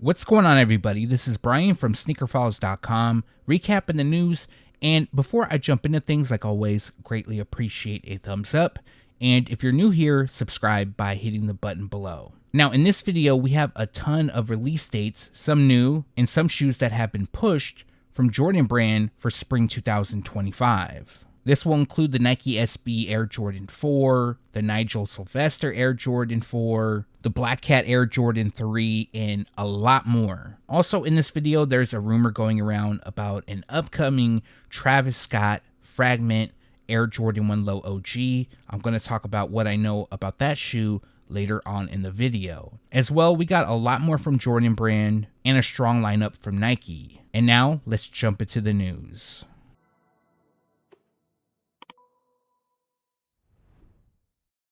What's going on, everybody? This is Brian from SneakerFiles.com, recapping the news. And before I jump into things, like always, greatly appreciate a thumbs up. And if you're new here, subscribe by hitting the button below. Now, in this video, we have a ton of release dates, some new, and some shoes that have been pushed from Jordan Brand for spring 2025. This will include the Nike SB Air Jordan 4, the NIGEL SYLVESTER Air Jordan 4, the Black Cat Air Jordan 3, and a lot more. Also in this video, there's a rumor going around about an upcoming Travis Scott Fragment Air Jordan 1 Low OG. I'm going to talk about what I know about that shoe later on in the video. As well, we got a lot more from Jordan Brand and a strong lineup from Nike. And now, let's jump into the news.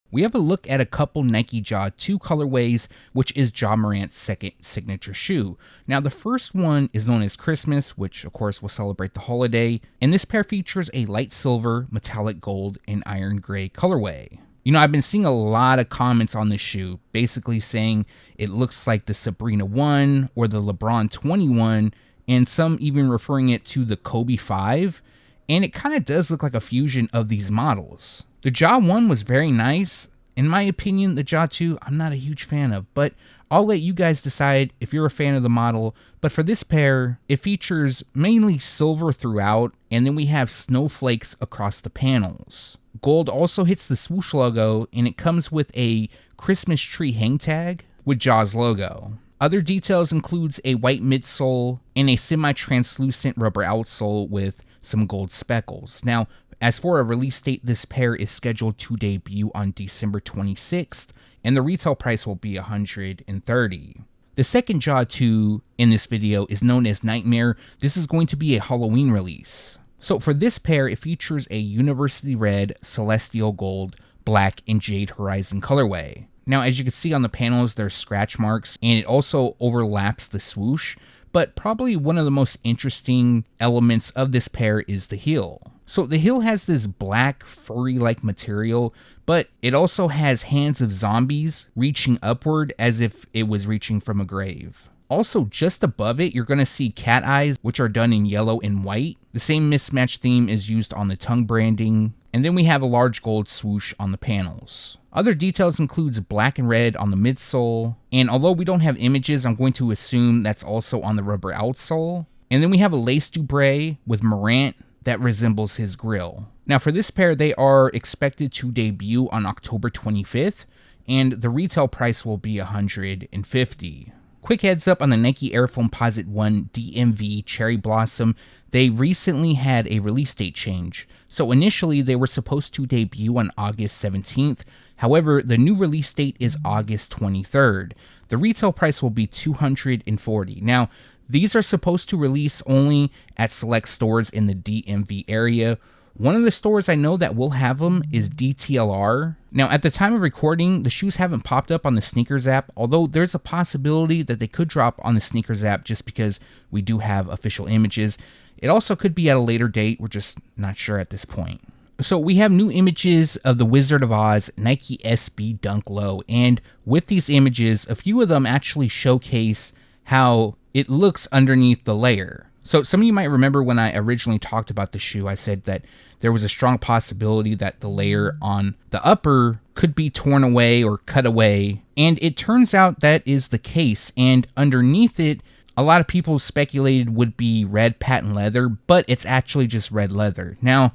We have a look at a couple Nike Ja 2 colorways, which is Ja Morant's second signature shoe. Now, the first one is known as Christmas, which of course will celebrate the holiday, and this pair features a light silver, metallic gold, and iron gray colorway. You know, I've been seeing a lot of comments on this shoe, basically saying it looks like the Sabrina 1 or the LeBron 21, and some even referring it to the Kobe 5, and it kind of does look like a fusion of these models. The Ja 1 was very nice. In my opinion, the Ja 2, I'm not a huge fan of, but I'll let you guys decide if you're a fan of the model. But for this pair, it features mainly silver throughout, and then we have snowflakes across the panels. Gold also hits the swoosh logo, and it comes with a Christmas tree hang tag with Ja's logo. Other details includes a white midsole and a semi-translucent rubber outsole with some gold speckles. Now, as for a release date, this pair is scheduled to debut on December 26th, and the retail price will be $130. The second Ja 2 in this video is known as Nightmare. This is going to be a Halloween release. So for this pair, it features a University Red, Celestial Gold, Black, and Jade Horizon colorway. Now, as you can see on the panels, there's scratch marks, and it also overlaps the swoosh, but probably one of the most interesting elements of this pair is the heel. So the heel has this black furry-like material, but it also has hands of zombies reaching upward as if it was reaching from a grave. Also, just above it, you're going to see cat eyes, which are done in yellow and white. The same mismatch theme is used on the tongue branding. And then we have a large gold swoosh on the panels. Other details includes black and red on the midsole. And although we don't have images, I'm going to assume that's also on the rubber outsole. And then we have a lace dubre with Morant that resembles his grill. Now for this pair, they are expected to debut on October 25th, and the retail price will be $150. Quick heads up on the Nike Air Foamposite 1 DMV Cherry Blossom. They recently had a release date change. So initially they were supposed to debut on August 17th. However, the new release date is August 23rd. The retail price will be $240. Now, these are supposed to release only at select stores in the DMV area. One of the stores I know that will have them is DTLR. Now, at the time of recording, the shoes haven't popped up on the Sneakers app, although there's a possibility that they could drop on the Sneakers app just because we do have official images. It also could be at a later date. We're just not sure at this point. So we have new images of the Wizard of Oz Nike SB Dunk Low, and with these images, a few of them actually showcase how it looks underneath the layer. So some of you might remember when I originally talked about the shoe, I said that there was a strong possibility that the layer on the upper could be torn away or cut away. And it turns out that is the case. And underneath it, a lot of people speculated would be red patent leather, but it's actually just red leather. Now,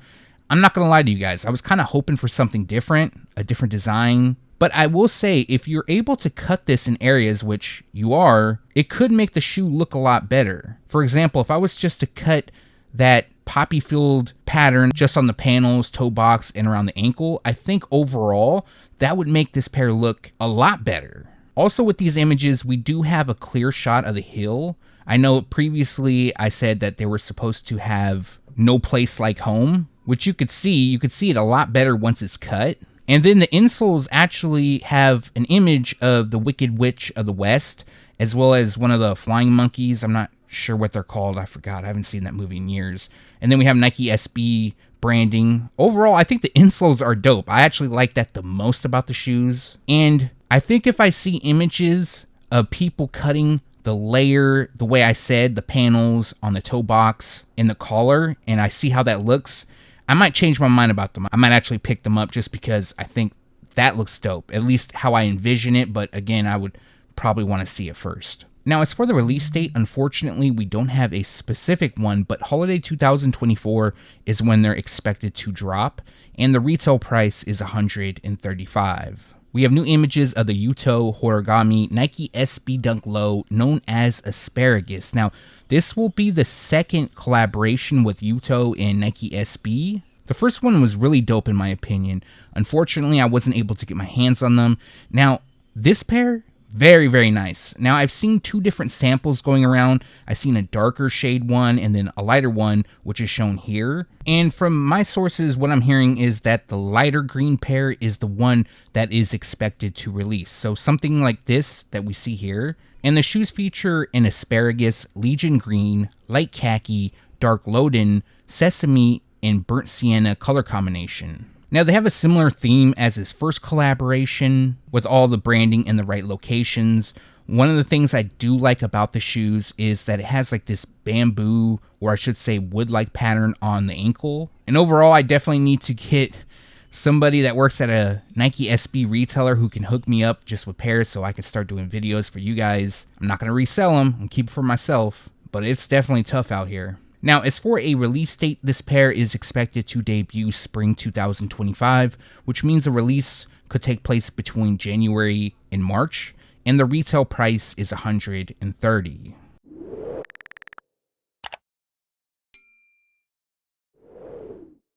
I'm not going to lie to you guys. I was kind of hoping for something different, a different design. But I will say, if you're able to cut this in areas, which you are, it could make the shoe look a lot better. For example, if I was just to cut that poppy field pattern just on the panels, toe box, and around the ankle, I think overall that would make this pair look a lot better. Also with these images, we do have a clear shot of the heel. I know previously I said that they were supposed to have no place like home, which you could see it a lot better once it's cut. And then the insoles actually have an image of the Wicked Witch of the West, as well as one of the flying monkeys. I'm not sure what they're called. I forgot. I haven't seen that movie in years. And then we have Nike SB branding. Overall, I think the insoles are dope. I actually like that the most about the shoes. And I think if I see images of people cutting the layer, the way I said, the panels on the toe box and the collar, and I see how that looks, I might change my mind about them. I might actually pick them up just because I think that looks dope, at least how I envision it, but again, I would probably want to see it first. Now, as for the release date, unfortunately, we don't have a specific one, but holiday 2024 is when they're expected to drop, and the retail price is $135. We have new images of the Yuto Horigome Nike SB Dunk Low, known as Asparagus. Now, this will be the second collaboration with Yuto and Nike SB. The first one was really dope in my opinion. Unfortunately, I wasn't able to get my hands on them. Now, this pair, very, very nice. Now, I've seen two different samples going around. I've seen a darker shade one and then a lighter one, which is shown here. And from my sources, what I'm hearing is that the lighter green pair is the one that is expected to release. So something like this that we see here. And the shoes feature an asparagus, Legion green, light khaki, dark Loden, sesame, and burnt sienna color combination. Now, they have a similar theme as his first collaboration, with all the branding in the right locations. One of the things I do like about the shoes is that it has like this bamboo, or I should say wood-like pattern on the ankle. And overall, I definitely need to get somebody that works at a Nike SB retailer who can hook me up just with pairs so I can start doing videos for you guys. I'm not going to resell them and keep it for myself, but it's definitely tough out here. Now, as for a release date, this pair is expected to debut spring 2025, which means the release could take place between January and March, and the retail price is $130.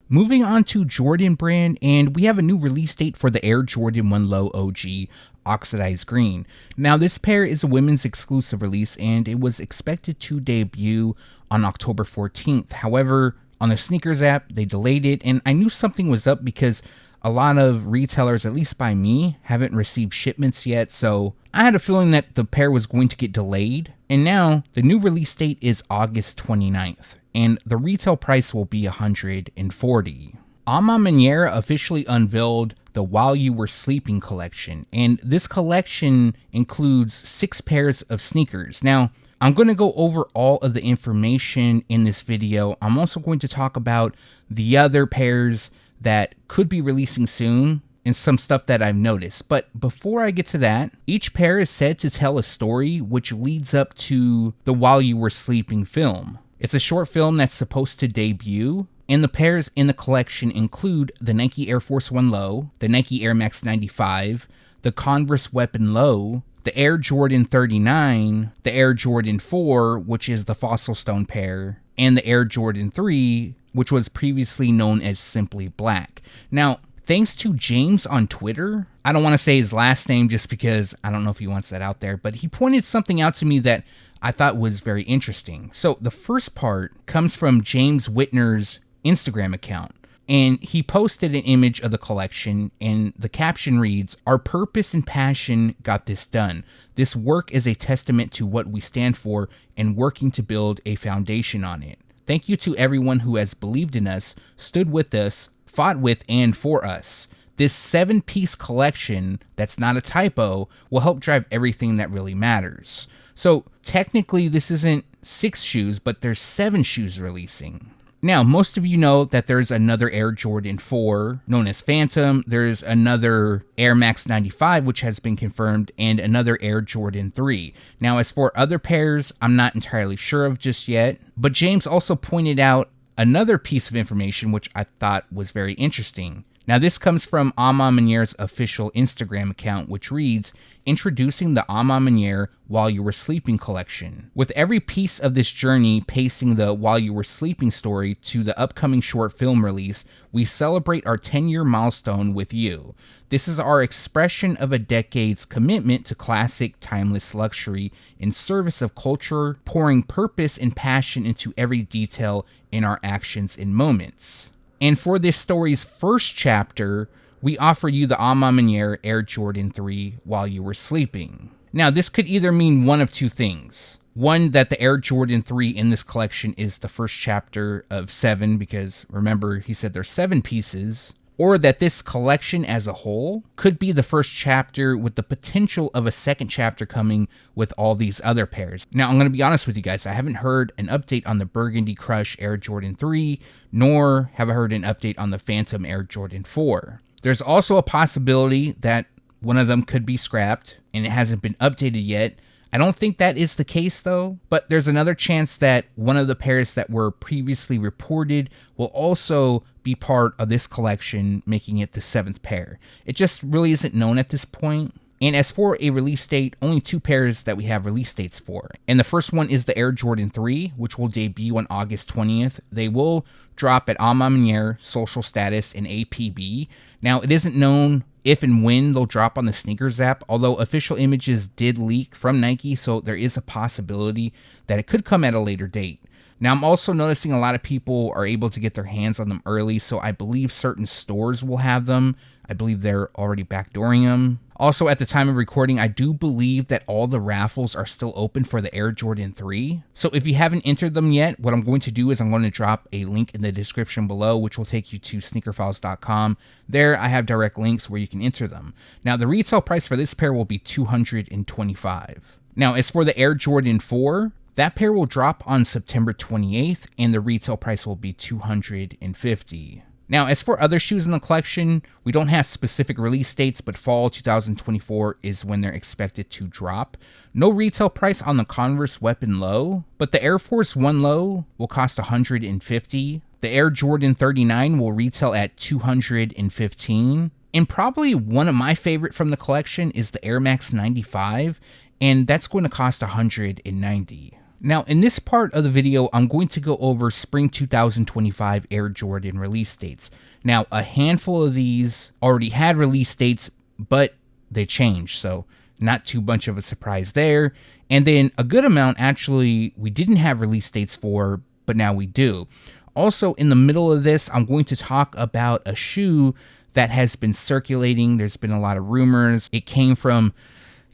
Moving on to Jordan brand, and we have a new release date for the Air Jordan 1 Low OG Oxidized Green. Now, this pair is a women's exclusive release, and it was expected to debut on October 14th. However, on the sneakers app, they delayed it, and I knew something was up because a lot of retailers, at least by me, haven't received shipments yet, so I had a feeling that the pair was going to get delayed. And now, the new release date is August 29th, and the retail price will be $140. Ma Maniere officially unveiled the While You Were Sleeping collection, and this collection includes 6 pairs of sneakers. Now, I'm going to go over all of the information in this video. I'm also going to talk about the other pairs that could be releasing soon and some stuff that I've noticed. But before I get to that, each pair is said to tell a story which leads up to the While You Were Sleeping film. It's a short film that's supposed to debut, and the pairs in the collection include the Nike Air Force 1 Low, the Nike Air Max 95, the Converse Weapon Low, the Air Jordan 39, the Air Jordan 4, which is the Fossil Stone pair, and the Air Jordan 3, which was previously known as simply black. Now, thanks to James on Twitter, I don't want to say his last name just because I don't know if he wants that out there, but he pointed something out to me that I thought was very interesting. So the first part comes from James Whitner's Instagram account, and he posted an image of the collection, and the caption reads, "Our purpose and passion got this done. This work is a testament to what we stand for and working to build a foundation on it. Thank you to everyone who has believed in us, stood with us, fought with and for us. This 7-piece collection, that's not a typo, will help drive everything that really matters." So technically this isn't 6 shoes, but there's 7 shoes releasing. Now, most of you know that there's another Air Jordan 4 known as Phantom. There's another Air Max 95, which has been confirmed, and another Air Jordan 3. Now, as for other pairs, I'm not entirely sure of just yet, but James also pointed out another piece of information which I thought was very interesting. Now, this comes from Ma Maniere's official Instagram account, which reads, "Introducing the Ma Maniere While You Were Sleeping collection. With every piece of this journey pacing the While You Were Sleeping story to the upcoming short film release, we celebrate our 10-year milestone with you. This is our expression of a decade's commitment to classic, timeless luxury in service of culture, pouring purpose and passion into every detail in our actions and moments. And for this story's first chapter, we offer you the Ma Maniere Air Jordan 3 While You Were Sleeping." Now, this could either mean one of two things. One, that the Air Jordan 3 in this collection is the first chapter of 7, because remember, he said there's 7 pieces. or that this collection as a whole could be the first chapter with the potential of a second chapter coming with all these other pairs. Now, I'm going to be honest with you guys, I haven't heard an update on the Burgundy Crush Air Jordan 3, nor have I heard an update on the Phantom Air Jordan 4. There's also a possibility that one of them could be scrapped and it hasn't been updated yet. I don't think that is the case though, but there's another chance that one of the pairs that were previously reported will also be part of this collection, making it the 7th pair. It just really isn't known at this point. And as for a release date, only 2 pairs that we have release dates for. And the first one is the Air Jordan 3, which will debut on August 20th. They will drop at Ma Maniere, Social Status, and APB. Now, it isn't known if and when they'll drop on the sneakers app, although official images did leak from Nike, so there is a possibility that it could come at a later date. Now, I'm also noticing a lot of people are able to get their hands on them early, so I believe certain stores will have them. I believe they're already backdooring them. Also, at the time of recording, I do believe that all the raffles are still open for the Air Jordan 3. So if you haven't entered them yet, what I'm going to do is I'm going to drop a link in the description below, which will take you to SneakerFiles.com. There, I have direct links where you can enter them. Now, the retail price for this pair will be $225. Now, as for the Air Jordan 4, that pair will drop on September 28th, and the retail price will be $250. Now, as for other shoes in the collection, we don't have specific release dates, but fall 2024 is when they're expected to drop. No retail price on the Converse Weapon Low, but the Air Force 1 Low will cost $150. The Air Jordan 39 will retail at $215. And probably one of my favorite from the collection is the Air Max 95, and that's going to cost $190. Now, in this part of the video, I'm going to go over Spring 2025 Air Jordan release dates. Now, a handful of these already had release dates, but they changed, so not too much of a surprise there. And then a good amount, actually, we didn't have release dates for, but now we do. Also, in the middle of this, I'm going to talk about a shoe that has been circulating. There's been a lot of rumors. It came from,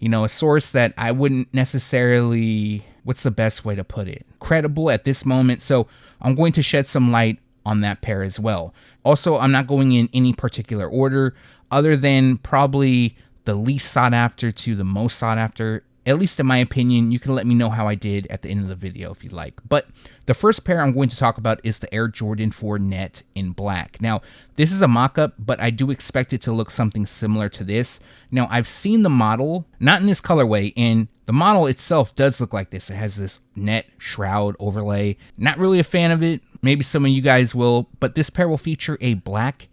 a source that I wouldn't necessarily, what's the best way to put it, credible at this moment. So I'm going to shed some light on that pair as well. Also, I'm not going in any particular order other than probably the least sought after to the most sought after. At least in my opinion. You can let me know how I did at the end of the video if you'd like. But the first pair I'm going to talk about is the Air Jordan 4 Net in black. Now, this is a mock-up, but I do expect it to look something similar to this. Now, I've seen the model, not in this colorway, and the model itself does look like this. It has this net shroud overlay. Not really a fan of it. Maybe some of you guys will, but this pair will feature a black,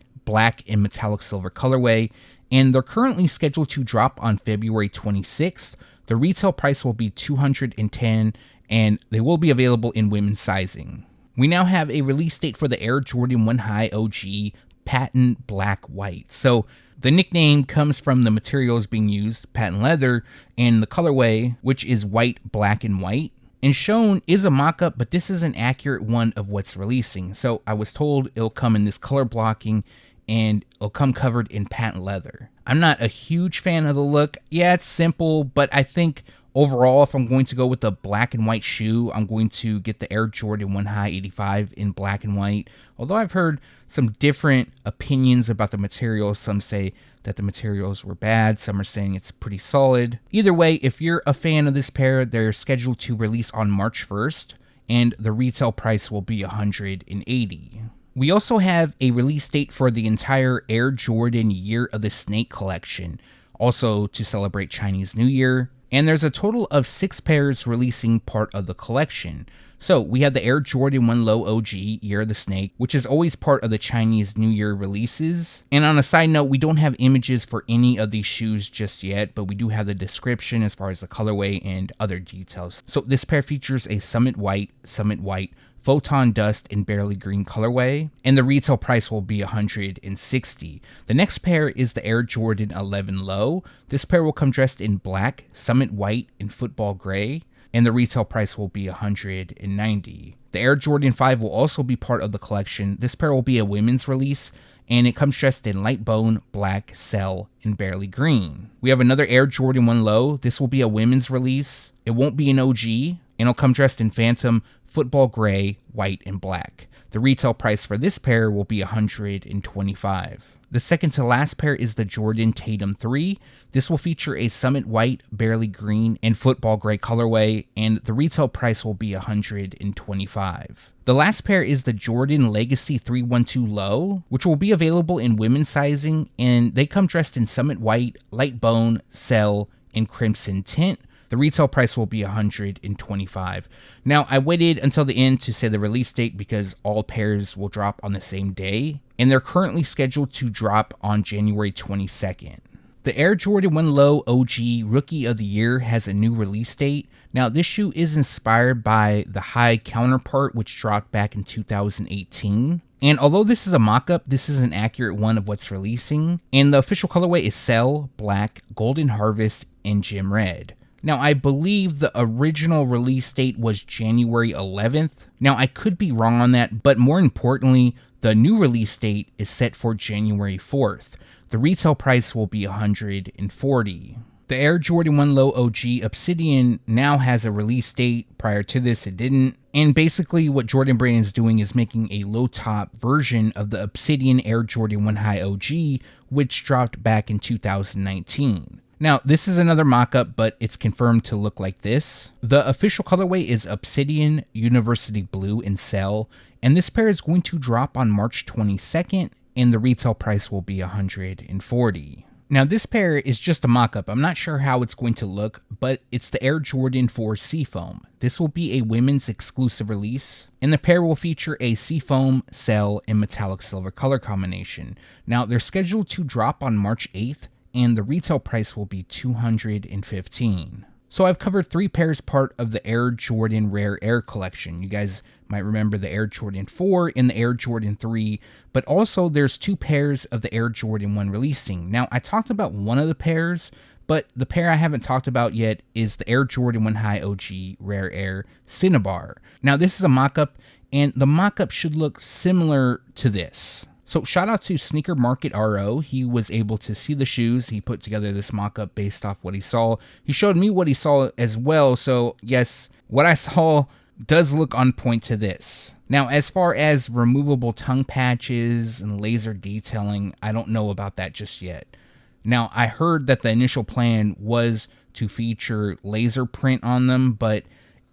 and metallic silver colorway, and they're currently scheduled to drop on February 26th. The retail price will be $210, and they will be available in women's sizing. We now have a release date for the Air Jordan 1 High OG Patent Black White. So the nickname comes from the materials being used, patent leather, and the colorway, which is white, black, and white. And shown is a mock-up, but this is an accurate one of what's releasing. So I was told it'll come in this color blocking, and it'll come covered in patent leather. I'm not a huge fan of the look. Yeah, it's simple, but I think overall, if I'm going to go with the black and white shoe, I'm going to get the Air Jordan 1 High 85 in black and white. Although I've heard some different opinions about the materials. Some say that the materials were bad. Some are saying it's pretty solid. Either way, if you're a fan of this pair, they're scheduled to release on March 1st, and the retail price will be $180. We also have a release date for the entire Air Jordan Year of the Snake collection, also to celebrate Chinese New Year. And there's a total of 6 pairs releasing part of the collection. So we have the Air Jordan 1 Low OG Year of the Snake, which is always part of the Chinese New Year releases. And on a side note, we don't have images for any of these shoes just yet, but we do have the description as far as the colorway and other details. So this pair features a Summit White, Photon Dust, and Barely Green colorway, and the retail price will be $160. The next pair is the Air Jordan 11 Low. This pair will come dressed in black, Summit White, and Football Gray, and the retail price will be $190. The Air Jordan 5 will also be part of the collection. This pair will be a women's release, and it comes dressed in light bone, black, cell, and Barely Green. We have another Air Jordan 1 Low. This will be a women's release. It won't be an OG, and it'll come dressed in Phantom, Football Gray, white, and black. The retail price for this pair will be $125. The second to last pair is the Jordan Tatum 3. This will feature a Summit White, Barely Green, and Football Gray colorway, and the retail price will be $125. The last pair is the Jordan Legacy 312 Low, which will be available in women's sizing, and they come dressed in Summit White, Light Bone, Cell, and Crimson tint. The retail price will be $125. Now, I waited until the end to say the release date because all pairs will drop on the same day, and they're currently scheduled to drop on January 22nd. The Air Jordan 1 Low OG Rookie of the Year has a new release date. Now, this shoe is inspired by the High counterpart, which dropped back in 2018. And although this is a mock-up, this is an accurate one of what's releasing. And the official colorway is Cell, Black, Golden Harvest, and Gem Red. Now, I believe the original release date was January 11th. Now, I could be wrong on that, but more importantly, the new release date is set for January 4th. The retail price will be $140. The Air Jordan 1 Low OG Obsidian now has a release date. Prior to this, it didn't. And basically what Jordan Brand is doing is making a low top version of the Obsidian Air Jordan 1 High OG, which dropped back in 2019. Now, this is another mock-up, but it's confirmed to look like this. The official colorway is Obsidian, University Blue, and Cell, and this pair is going to drop on March 22nd, and the retail price will be $140. Now, this pair is just a mock-up. I'm not sure how it's going to look, but it's the Air Jordan 4 SEAFOAM. This will be a women's exclusive release, and the pair will feature a SEAFOAM, Cell, and metallic silver color combination. Now, they're scheduled to drop on March 8th, and the retail price will be $215. So I've covered 3 pairs part of the Air Jordan Rare Air collection. You guys might remember the Air Jordan 4 and the Air Jordan 3, but also there's 2 pairs of the Air Jordan 1 releasing. Now, I talked about one of the pairs, but the pair I haven't talked about yet is the Air Jordan 1 High OG Rare Air CINNABAR. Now, this is a mock-up, and the mock-up should look similar to this. So shout out to Sneaker Market RO. He was able to see the shoes. He put together this mock-up based off what he saw. He showed me what he saw as well. So yes, what I saw does look on point to this. Now, as far as removable tongue patches and laser detailing, I don't know about that just yet. Now, I heard that the initial plan was to feature laser print on them, but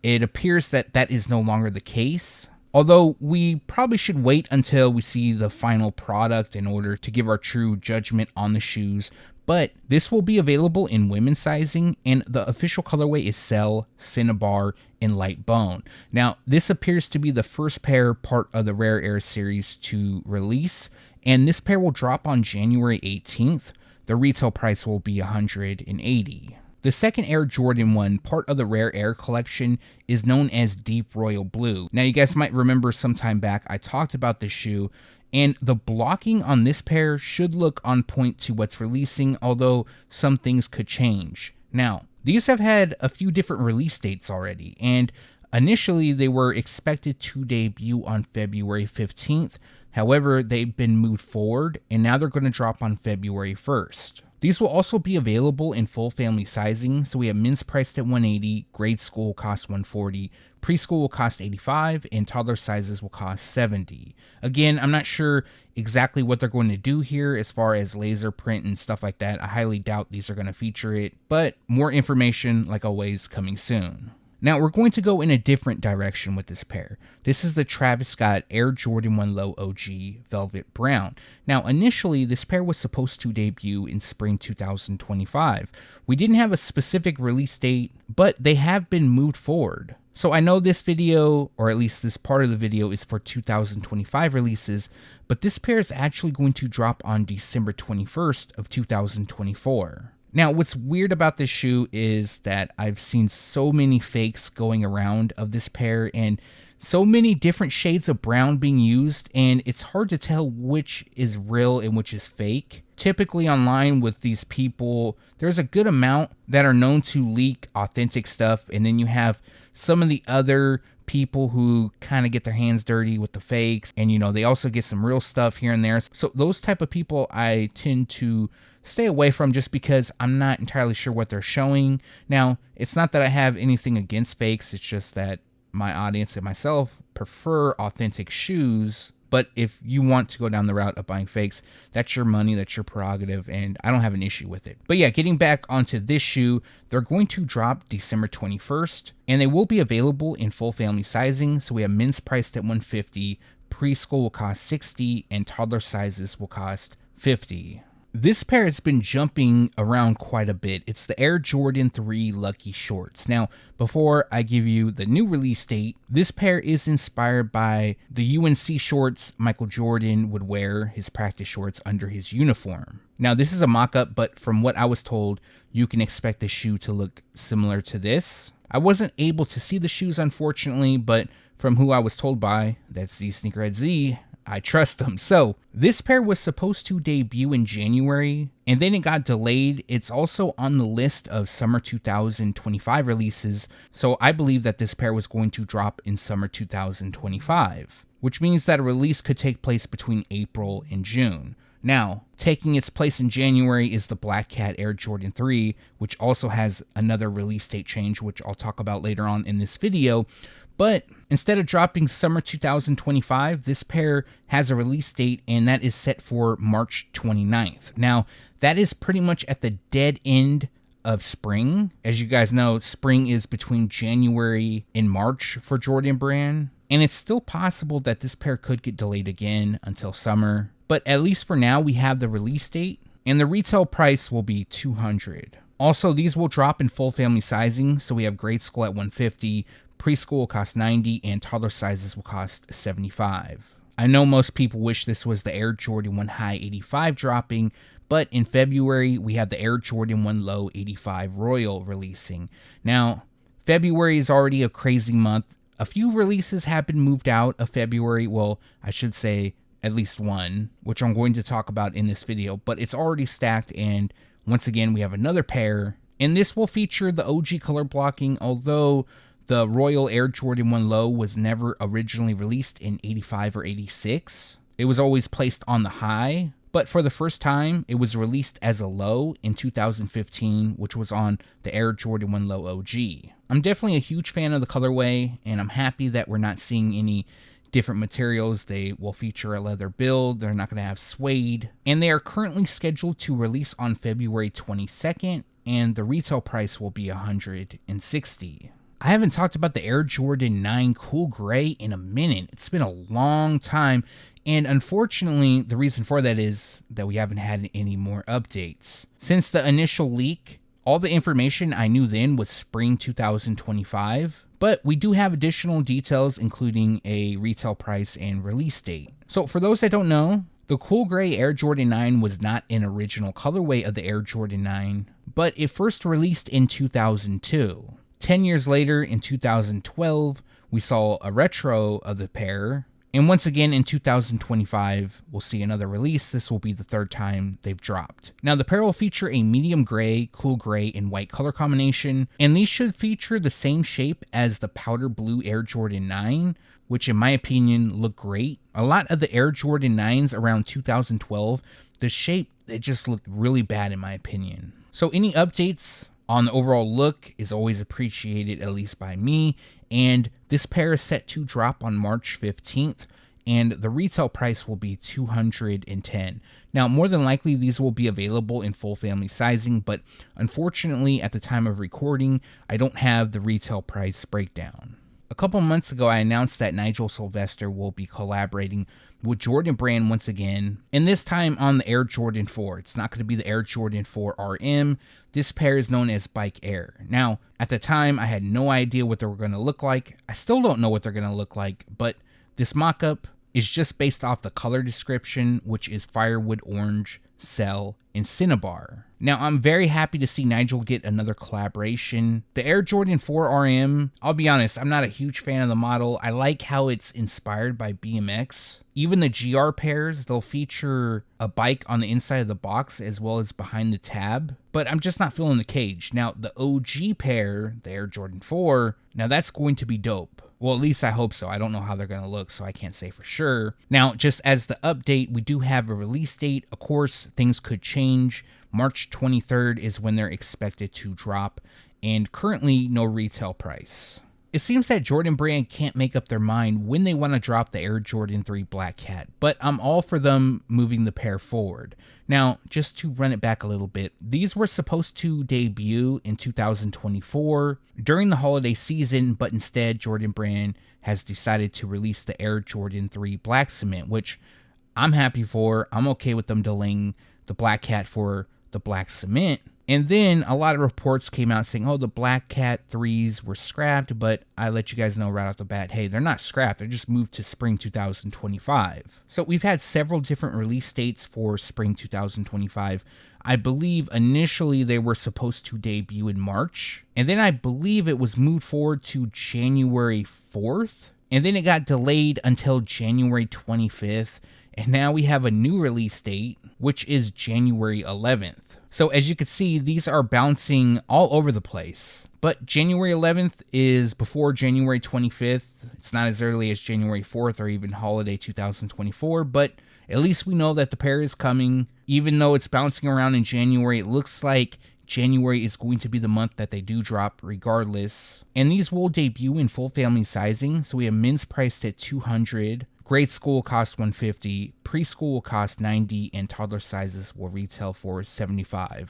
it appears that that is no longer the case. Although we probably should wait until we see the final product in order to give our true judgment on the shoes. But this will be available in women's sizing, and the official colorway is Cell, CINNABAR, and Light Bone. Now, this appears to be the first pair part of the Rare Air series to release, and this pair will drop on January 18th. The retail price will be $180. The second Air Jordan 1, part of the Rare Air collection, is known as Deep Royal Blue. Now, you guys might remember some time back I talked about this shoe, and the blocking on this pair should look on point to what's releasing, although some things could change. Now, these have had a few different release dates already, and initially they were expected to debut on February 15th. However, they've been moved forward, and now they're going to drop on February 1st. These will also be available in full family sizing, so we have men's priced at $180, grade school will cost $140, preschool will cost $85, and toddler sizes will cost $70. Again, I'm not sure exactly what they're going to do here as far as laser print and stuff like that. I highly doubt these are going to feature it, but more information, like always, coming soon. Now, we're going to go in a different direction with this pair. This is the Travis Scott Air Jordan 1 Low OG Velvet Brown. Now, initially, this pair was supposed to debut in spring 2025. We didn't have a specific release date, but they have been moved forward. So I know this video, or at least this part of the video, is for 2025 releases, but this pair is actually going to drop on December 21st of 2024. Now, what's weird about this shoe is that I've seen so many fakes going around of this pair and so many different shades of brown being used, and it's hard to tell which is real and which is fake. Typically online with these people, there's a good amount that are known to leak authentic stuff, and then you have some of the other people who kind of get their hands dirty with the fakes, and they also get some real stuff here and there. So those type of people I tend to stay away from just because I'm not entirely sure what they're showing. Now, it's not that I have anything against fakes, it's just that my audience and myself prefer authentic shoes. But if you want to go down the route of buying fakes, that's your money, that's your prerogative, and I don't have an issue with it. But yeah, getting back onto this shoe, they're going to drop December 21st, and they will be available in full family sizing. So we have men's priced at $150, preschool will cost $60, and toddler sizes will cost $50. This pair has been jumping around quite a bit. It's the Air Jordan 3 Lucky Shorts. Now, before I give you the new release date, this pair is inspired by the UNC shorts Michael Jordan would wear, his practice shorts, under his uniform. Now, this is a mock-up, but from what I was told, you can expect the shoe to look similar to this. I wasn't able to see the shoes, unfortunately, but from who I was told by, that's Z Sneakerhead Z, I trust them. So this pair was supposed to debut in January, and then it got delayed. It's also on the list of summer 2025 releases, so I believe that this pair was going to drop in summer 2025, which means that a release could take place between April and June. Now, taking its place in January is the Black Cat Air Jordan 3, which also has another release date change, which I'll talk about later on in this video. But instead of dropping summer 2025, this pair has a release date, and that is set for March 29th. Now, that is pretty much at the dead end of spring. As you guys know, spring is between January and March for Jordan Brand, and it's still possible that this pair could get delayed again until summer. But at least for now, we have the release date, and the retail price will be $200. Also, these will drop in full family sizing, so we have grade school at $150, preschool will cost $90, and toddler sizes will cost $75. I know most people wish this was the Air Jordan 1 High 85 dropping, but in February, we have the Air Jordan 1 Low 85 Royal releasing. Now, February is already a crazy month. A few releases have been moved out of February. Well, I should say at least one, which I'm going to talk about in this video, but it's already stacked, and once again, we have another pair, and this will feature the OG color blocking, although the Royal Air Jordan 1 Low was never originally released in 85 or 86. It was always placed on the high, but for the first time, it was released as a low in 2015, which was on the Air Jordan 1 Low OG. I'm definitely a huge fan of the colorway, and I'm happy that we're not seeing any different materials. They will feature a leather build, they're not going to have suede, and they are currently scheduled to release on February 22nd, and the retail price will be $160. I haven't talked about the Air Jordan 9 Cool Gray in a minute. It's been a long time, and unfortunately, the reason for that is that we haven't had any more updates. Since the initial leak, all the information I knew then was spring 2025, but we do have additional details, including a retail price and release date. So for those that don't know, the Cool Gray Air Jordan 9 was not an original colorway of the Air Jordan 9, but it first released in 2002. 10 years later, in 2012, we saw a retro of the pair, and once again in 2025, we'll see another release. This will be the third time they've dropped. Now, the pair will feature a medium gray, cool gray, and white color combination, and these should feature the same shape as the powder blue Air Jordan 9, which in my opinion look great. A lot of the Air Jordan 9s around 2012, the shape, it just looked really bad in my opinion. So any updates on the overall look is always appreciated, at least by me, and this pair is set to drop on March 15th, and the retail price will be $210. Now, more than likely, these will be available in full family sizing, but unfortunately, at the time of recording, I don't have the retail price breakdown. A couple months ago, I announced that NIGEL SYLVESTER will be collaborating with Jordan Brand once again, and this time on the Air Jordan 4. It's not going to be the Air Jordan 4 RM. This pair is known as Bike Air. Now, at the time, I had no idea what they were going to look like. I still don't know what they're going to look like, but this mock-up is just based off the color description, which is Firewood Orange, Cell, and CINNABAR. Now, I'm very happy to see NIGEL get another collaboration. The Air Jordan 4 RM, I'll be honest, I'm not a huge fan of the model. I like how it's inspired by BMX. Even the GR pairs, they'll feature a bike on the inside of the box as well as behind the tab, but I'm just not feeling the cage. Now, the OG pair, the Air Jordan 4, now that's going to be dope. Well, at least I hope so. I don't know how they're going to look, so I can't say for sure. Now, just as the update, we do have a release date. Of course, things could change. March 23rd is when they're expected to drop, and currently no retail price. It seems that Jordan Brand can't make up their mind when they want to drop the Air Jordan 3 Black Cat, but I'm all for them moving the pair forward. Now, just to run it back a little bit, these were supposed to debut in 2024 during the holiday season, but instead Jordan Brand has decided to release the Air Jordan 3 Black Cement, which I'm happy for. I'm okay with them delaying the Black Cat for the Black Cement. And then a lot of reports came out saying, oh, the Black Cat 3s were scrapped, but I let you guys know right off the bat, hey, they're not scrapped. They're just moved to spring 2025. So we've had several different release dates for spring 2025. I believe initially they were supposed to debut in March, and then I believe it was moved forward to January 4th, and then it got delayed until January 25th, and now we have a new release date, which is January 11th. So as you can see, these are bouncing all over the place. But January 11th is before January 25th. It's not as early as January 4th or even holiday 2024, but at least we know that the pair is coming. Even though it's bouncing around in January, it looks like January is going to be the month that they do drop regardless. And these will debut in full family sizing. So we have men's priced at $200. Grade school will cost $150, preschool will cost $90, and toddler sizes will retail for $75.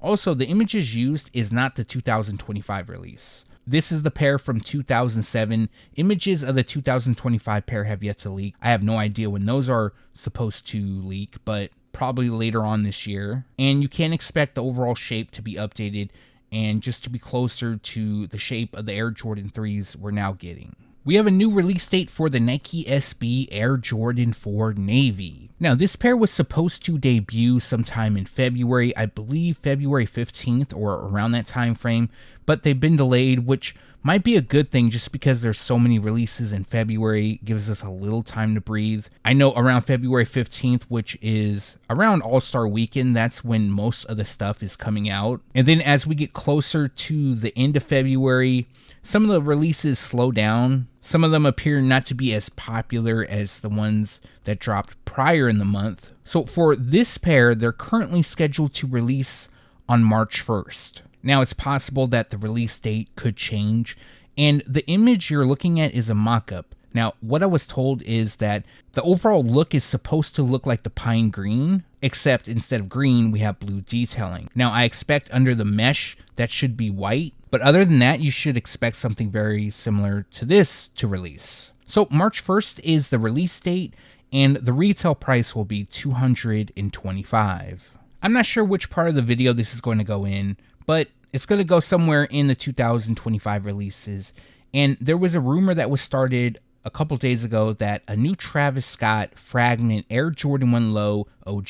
Also, the images used is not the 2025 release. This is the pair from 2007. Images of the 2025 pair have yet to leak. I have no idea when those are supposed to leak, but probably later on this year. And you can expect the overall shape to be updated and just to be closer to the shape of the Air Jordan 3s we're now getting. We have a new release date for the Nike SB Air Jordan 4 Navy. Now, this pair was supposed to debut sometime in February, I believe February 15th or around that time frame, but they've been delayed, which might be a good thing just because there's so many releases in February, gives us a little time to breathe. I know around February 15th, which is around All-Star Weekend, that's when most of the stuff is coming out. And then as we get closer to the end of February, some of the releases slow down. Some of them appear not to be as popular as the ones that dropped prior in the month. So for this pair, they're currently scheduled to release on March 1st. Now, it's possible that the release date could change, and the image you're looking at is a mock-up. Now, what I was told is that the overall look is supposed to look like the pine green, except instead of green, we have blue detailing. Now, I expect under the mesh, that should be white, but other than that, you should expect something very similar to this to release. So, March 1st is the release date, and the retail price will be $225. I'm not sure which part of the video this is going to go in, but it's going to go somewhere in the 2025 releases. And there was a rumor that was started a couple days ago that a new Travis Scott Fragment Air Jordan 1 Low OG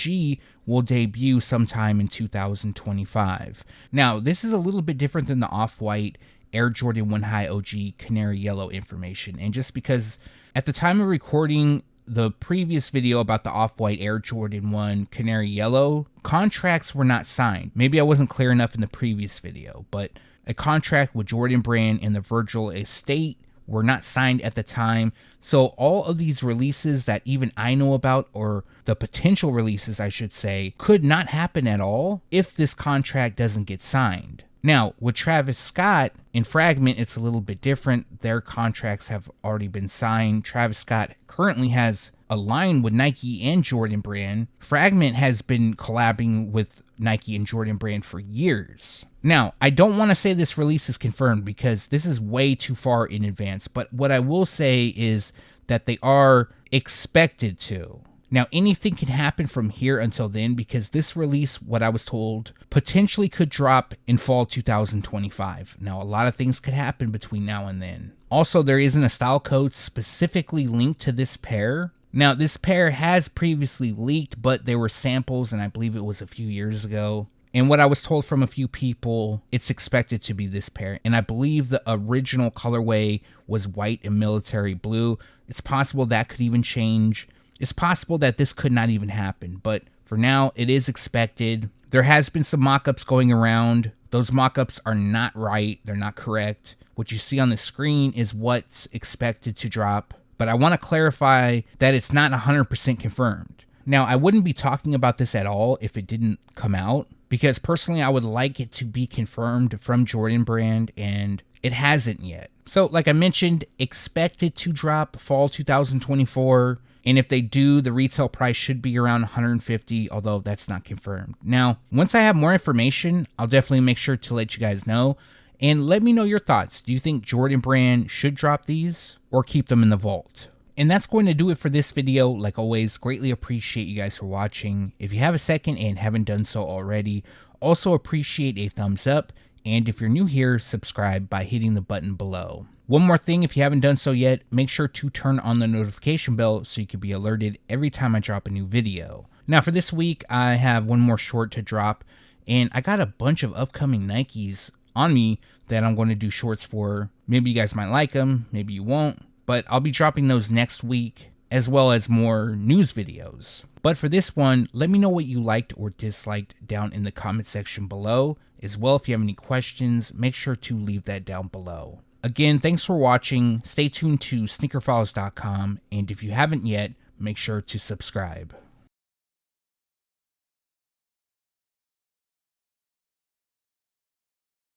will debut sometime in 2025. Now, this is a little bit different than the Off-White Air Jordan 1 High OG Canary Yellow information. And just because at the time of recording the previous video about the Off-White Air Jordan 1 Canary Yellow, contracts were not signed. Maybe I wasn't clear enough in the previous video, but a contract with Jordan Brand and the Virgil estate were not signed at the time. So all of these releases that even I know about, or the potential releases I should say, could not happen at all if this contract doesn't get signed. Now, with Travis Scott and Fragment, it's a little bit different. Their contracts have already been signed. Travis Scott currently has a line with Nike and Jordan Brand. Fragment has been collabing with Nike and Jordan Brand for years. Now, I don't want to say this release is confirmed because this is way too far in advance, but what I will say is that they are expected to. Now, anything can happen from here until then because this release, what I was told, potentially could drop in fall 2025. Now, a lot of things could happen between now and then. Also, there isn't a style code specifically linked to this pair. Now, this pair has previously leaked, but they were samples, and I believe it was a few years ago. And what I was told from a few people, it's expected to be this pair. And I believe the original colorway was white and military blue. It's possible that could even change. It's possible that this could not even happen, but for now, it is expected. There has been some mock-ups going around. Those mock-ups are not right. They're not correct. What you see on the screen is what's expected to drop, but I want to clarify that it's not 100% confirmed. Now, I wouldn't be talking about this at all if it didn't come out, because personally, I would like it to be confirmed from Jordan Brand, and it hasn't yet. So like I mentioned, expect it to drop fall 2024. And if they do, the retail price should be around $150, although that's not confirmed. Now, once I have more information, I'll definitely make sure to let you guys know. And let me know your thoughts. Do you think Jordan Brand should drop these or keep them in the vault? And that's going to do it for this video. Like always, greatly appreciate you guys for watching. If you have a second and haven't done so already, also appreciate a thumbs up. And if you're new here, subscribe by hitting the button below. One more thing, if you haven't done so yet, make sure to turn on the notification bell so you can be alerted every time I drop a new video. Now for this week, I have one more short to drop, and I got a bunch of upcoming Nikes on me that I'm going to do shorts for. Maybe you guys might like them, maybe you won't, but I'll be dropping those next week, as well as more news videos. But for this one, let me know what you liked or disliked down in the comment section below. As well, if you have any questions, make sure to leave that down below. Again, thanks for watching. Stay tuned to SneakerFiles.com, and if you haven't yet, make sure to subscribe.